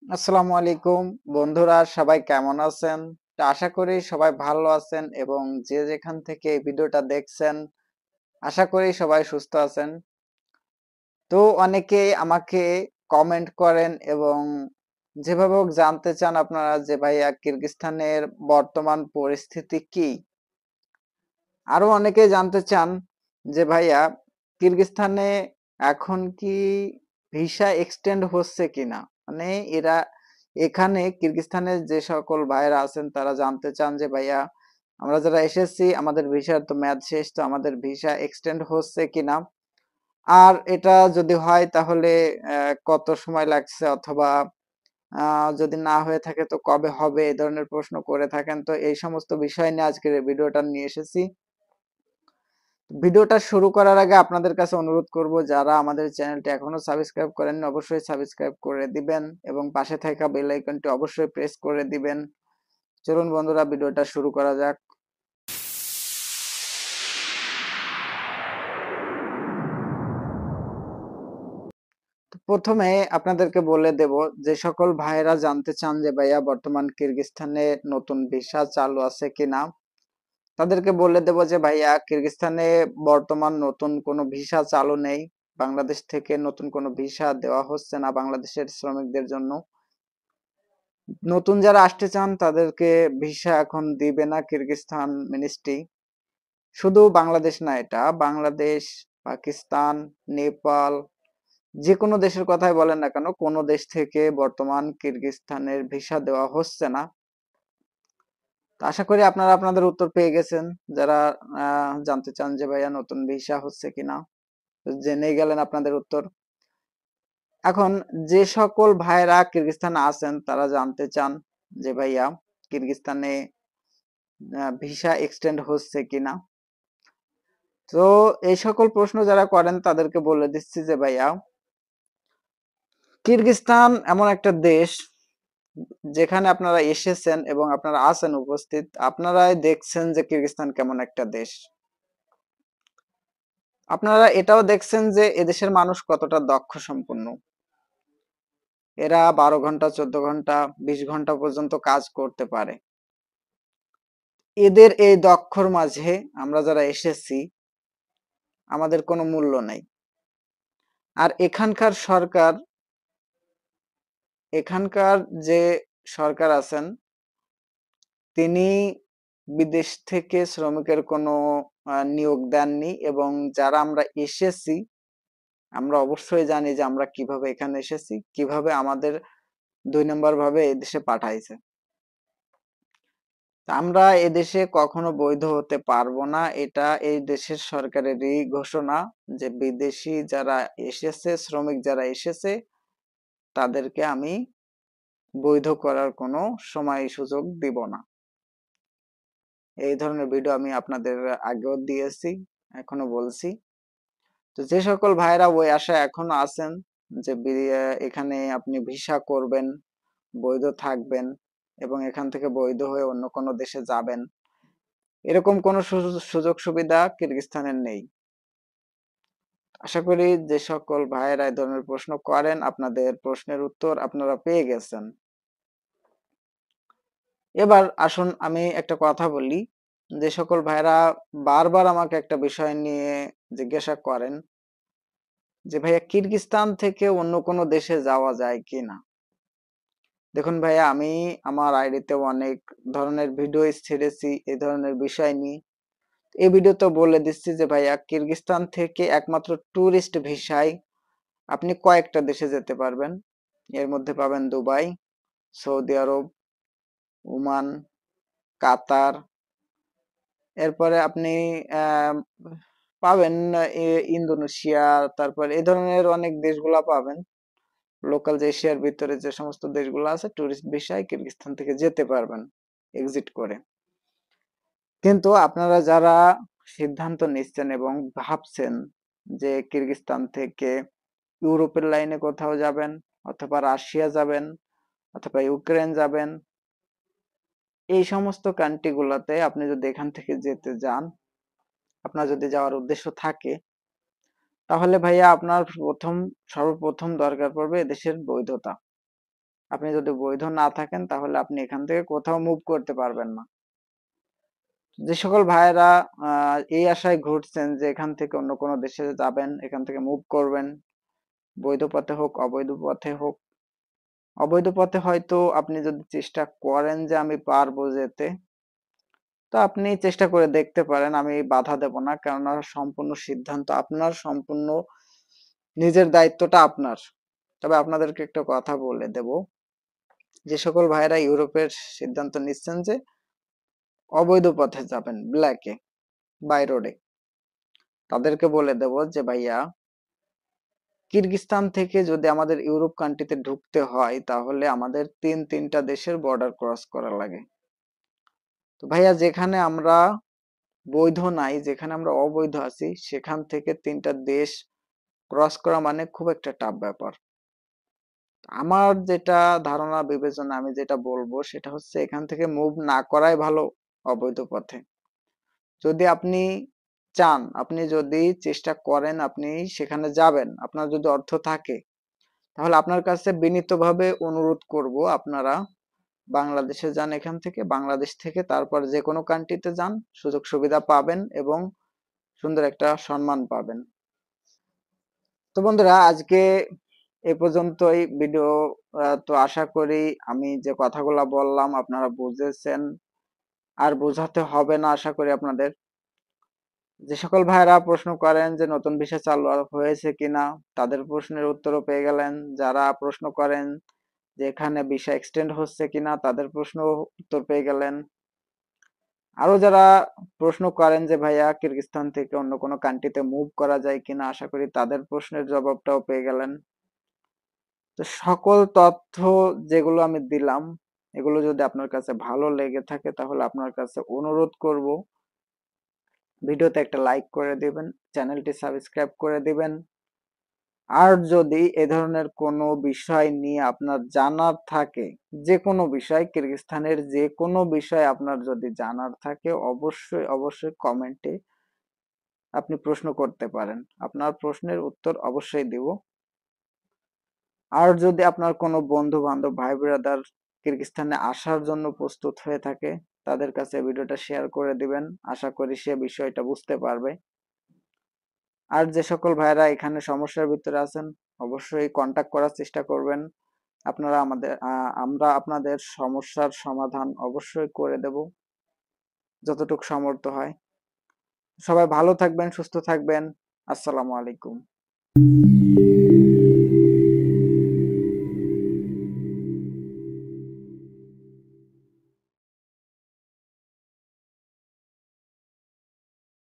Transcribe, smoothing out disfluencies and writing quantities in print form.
আসসালামু আলাইকুম বন্ধুরা, সবাই কেমন আছেন? তো আশা করি সবাই ভালো আছেন এবং যে যেখান থেকে এই ভিডিওটা দেখছেন আশা করি সবাই সুস্থ আছেন। তো অনেকেই আমাকে কমেন্ট করেন এবং যেভাবে হোক জানতে চান আপনারা যে ভাইয়া কিরগিজস্তানের বর্তমান পরিস্থিতি কি। আরো অনেকেই জানতে চান যে ভাইয়া কিরগিজস্তানে এখন কি ভিসা এক্সটেন্ড হচ্ছে কিনা। মানে এরা এখানে কিরগিজস্তানের যে সকল ভাইরা আছেন তারা জানতে চান যে ভাইয়া আমরা যারা এসেছি আমাদের ভিসার তো মেয়াদ শেষ, তো আমাদের ভিসা এক্সটেন্ড হচ্ছে কিনা, আর এটা যদি হয় তাহলে কত সময় লাগছে, অথবা যদি না হয়ে থাকে তো কবে হবে, এই ধরনের প্রশ্ন করে থাকেন। তো এই সমস্ত বিষয় নিয়ে আজকের এই ভিডিওটা নিয়ে এসেছি। ভিডিওটা শুরু করার আগে আপনাদের কাছে অনুরোধ করব, যারা আমাদের চ্যানেলটি এখনো সাবস্ক্রাইব করেননি অবশ্যই সাবস্ক্রাইব করে দিবেন এবং পাশে থাকা বেল আইকনটি অবশ্যই প্রেস করে দিবেন। চলুন বন্ধুরা, ভিডিওটা শুরু করা যাক। তো প্রথমে আপনাদেরকে বলে দেব, যে সকল ভাইয়েরা জানতে চান যে ভাইয়া বর্তমান কিরগিজস্তানে নতুন ভিসা চালু আছে কিনা, তাদেরকে বলে দেব যে ভাইয়া কিরগিজস্তানে বর্তমান নতুন কোনো ভিসা চালু নেই। বাংলাদেশ থেকে নতুন কোনো ভিসা দেওয়া হচ্ছে না বাংলাদেশের শ্রমিকদের জন্য। নতুন যারা আসতে চান তাদেরকে ভিসা এখন দিবে না কিরগিজস্তান মিনিস্ট্রি। শুধু বাংলাদেশ না, এটা বাংলাদেশ, পাকিস্তান, নেপাল, যে কোনো দেশের কথাই বলেন না কেন, কোনো দেশ থেকে বর্তমান কিরগিজস্তানের ভিসা দেওয়া হচ্ছে না। তো আশা করি আপনারা আপনাদের উত্তর পেয়ে গেছেন, যারা জানতে চান যে ভাইয়া নতুন ভিসা হচ্ছে কিনা। তো জেনে গেলেন আপনাদের উত্তর। এখন যে সকল ভাইরা কিরগিজস্তানে আছেন তারা জানতে চান যে ভাইয়া কিরগিজস্তানে ভিসা এক্সটেন্ড হচ্ছে কিনা। তো এই সকল প্রশ্ন যারা করেন তাদেরকে বলে দিচ্ছি যে ভাইয়া কিরগিজস্তান এমন একটা দেশ যেখানে আপনারা এসেছেন এবং আপনারা আছেন উপস্থিত, আপনারাই দেখছেন যে কিরগিজস্তান কেমন একটা দেশ। আপনারা এটাও দেখছেন যে এদেশের মানুষ কতটা দক্ষ সম্পন্ন। এরা 12 ঘন্টা, 14 ঘন্টা, 20 ঘন্টা পর্যন্ত কাজ করতে পারে। এদের এই দক্ষর মাঝে আমরা যারা এসেছি আমাদের কোনো মূল্য নেই। আর এখানকার যে সরকার আছেন তিনি বিদেশ থেকে শ্রমিকের কোনো নিয়োগ দেননি, এবং যারা আমরা এসেছি আমরা অবশ্যই জানি যে আমরা কিভাবে এখানে এসেছি, কিভাবে আমাদের 2 নম্বর ভাবে এদেশে পাঠাইছে। আমরা এদেশে কখনো বৈধ হতে পারবো না, এটা এই দেশের সরকারেরই ঘোষণা যে বিদেশি যারা এসেছে, শ্রমিক যারা এসেছে তাদেরকে আমি বৈধ করার কোনো সময় সুযোগ দিব না। এই ধরনের ভিডিও আমি আপনাদের আগেও দিয়েছি, এখনো বলছি। তো যে সকল ভাইরা ওই আশায় এখনো আছেন যে এখানে আপনি ভিসা করবেন, বৈধ থাকবেন এবং এখান থেকে বৈধ হয়ে অন্য কোনো দেশে যাবেন, এরকম কোনো সুযোগ সুবিধা কিরগিজস্তানের নেই। আশা করি যে সকল ভাইয়েরা এই ধরনের প্রশ্ন করেন আপনাদের প্রশ্নের উত্তর আপনারা পেয়ে গেছেন। এবার আসুন আমি একটা কথা বলি, যে সকল ভাইরা বারবার আমাকে একটা বিষয় নিয়ে জিজ্ঞাসা করেন যে ভাইয়া কিরগিজস্তান থেকে অন্য কোনো দেশে যাওয়া যায় কিনা। দেখুন ভাইয়া, আমি আমার আইডিতে অনেক ধরনের ভিডিও ছেড়েছি এই ধরনের বিষয় নিয়ে। এই ভিডিওতে বলে দিচ্ছি যে ভাইয়া কিরগিজস্তান থেকে একমাত্র ট্যুরিস্ট ভিসায় আপনি কয়েকটা দেশে যেতে পারবেন। এর মধ্যে পাবেন দুবাই, সৌদি আরব, ওমান, কাতার। এরপরে আপনি আহ, পাবেন ইন্দোনেশিয়া, তারপর এই ধরনের অনেক দেশগুলা পাবেন। লোকাল যে এশিয়ার ভিতরে যে সমস্ত দেশগুলো আছে টুরিস্ট ভিসায় কিরগিজস্তান থেকে যেতে পারবেন এক্সিট করে। কিন্তু আপনারা যারা সিদ্ধান্ত নিচ্ছেন এবং ভাবছেন যে কিরগিজস্তান থেকে ইউরোপের লাইনে কোথাও যাবেন, অথবা রাশিয়া যাবেন, অথবা ইউক্রেন যাবেন, এই সমস্ত কান্ট্রি গুলাতে আপনি যদি এখান থেকে যেতে যান, আপনার যদি যাওয়ার উদ্দেশ্য থাকে, তাহলে ভাইয়া আপনার সর্বপ্রথম দরকার পড়বে এদেশের বৈধতা। আপনি যদি বৈধ না থাকেন তাহলে আপনি এখান থেকে কোথাও মুভ করতে পারবেন না। যে সকল ভাইয়েরা এই আশায় ঘুরছেন যে এখান থেকে অন্য কোনো দেশে যাবেন, এখান থেকে মুভ করবেন, বৈধ পথে হোক অবৈধ পথে হোক, অবৈধ পথে হয়তো আপনি যদি চেষ্টা করেন যে আমি পারবো যেতে, তো আপনি চেষ্টা করে দেখতে পারেন, আমি বাধা দেব না, কেননা সম্পূর্ণ সিদ্ধান্ত আপনার, সম্পূর্ণ নিজের দায়িত্বটা আপনার। তবে আপনাদেরকে একটা কথা বলে দেব, যে সকল ভাইয়েরা ইউরোপের সিদ্ধান্ত নিচ্ছেন যে অবৈধ পথে যাবেন, ব্ল্যাকে, বাই রোডে, তাদেরকে বলে দেব যে ভাইয়া, কিরগিস্তান থেকে যদি আমাদের ইউরোপ কান্ট্রিতে ঢুকতে হয় তাহলে আমাদের তিনটা দেশের বর্ডার ক্রস করা লাগে। তো ভাইয়া, যেখানে আমরা বৈধ নাই, যেখানে আমরা অবৈধ আছি, সেখান থেকে তিনটা দেশ ক্রস করা মানে খুব একটা টাফ ব্যাপার। আমার যেটা ধারণা বিবেচনা, আমি যেটা বলবো সেটা হচ্ছে এখান থেকে মুভ না করাই ভালো অবৈধ পথে। যদি আপনি চান, আপনি যদি চেষ্টা করেন, আপনি সেখানে যাবেন, আপনার যদি অর্থ থাকে, তাহলে আপনার কাছে বিনীতভাবে অনুরোধ করব, আপনারা বাংলাদেশে যান, এখান থেকে বাংলাদেশ থেকে তারপর যে কোনো কান্ট্রিতে যান, সুযোগ সুবিধা পাবেন এবং সুন্দর একটা সম্মান পাবেন। তো বন্ধুরা, আজকে এ পর্যন্তই ভিডিও। তো আশা করি আমি যে কথাগুলো বললাম আপনারা বুঝেছেন, আর বোঝাতে হবে না আশা করি আপনাদের। যে সকল ভাইরা প্রশ্ন করেন যে নতুন ভিসা চালু হয়েছে কিনা, তাদের প্রশ্নের উত্তরও পেয়ে গেলেন। যারা প্রশ্ন করেন যে এখানে ভিসা এক্সটেন্ড হচ্ছে কিনা, তাদের প্রশ্ন উত্তর পেয়ে গেলেন। আরো যারা প্রশ্ন করেন যে ভাইয়া কিরগিজস্তান থেকে অন্য কোনো কান্ট্রিতে মুভ করা যায় কিনা, আশা করি তাদের প্রশ্নের জবাবটাও পেয়ে গেলেন। তো সকল তথ্য যেগুলো আমি দিলাম, এগুলো যদি আপনার কাছে ভালো লেগে থাকে তাহলে আপনার কাছে অনুরোধ করব, ভিডিওতে একটা লাইক করে দিবেন, চ্যানেলটি সাবস্ক্রাইব করে দিবেন। আর যদি এ ধরনের কোনো বিষয় নিয়ে আপনার জানার থাকে, যে কোনো বিষয়, কিরগিজস্তানের যে কোনো বিষয় আপনার যদি জানার থাকে, অবশ্যই অবশ্যই কমেন্টে আপনি প্রশ্ন করতে পারেন, আপনার প্রশ্নের উত্তর অবশ্যই দিব। আর যদি আপনার কোনো বন্ধু বান্ধব ভাই ব্রাদার কিরগিজস্তানে আসার জন্য প্রস্তুত হয়ে থাকে, তাদের কাছে ভিডিওটা শেয়ার করে দিবেন, আশা করি সে বিষয়টা বুঝতে পারবে। আর যে সকল ভাইরা এখানে সমস্যার ভিতরে আছেন, অবশ্যই কন্টাক্ট করার চেষ্টা করবেন। আমরা আপনাদের সমস্যার সমাধান অবশ্যই করে দেব যতটুকু সামর্থ্য হয়। সবাই ভালো থাকবেন, সুস্থ থাকবেন। আসসালামু আলাইকুম।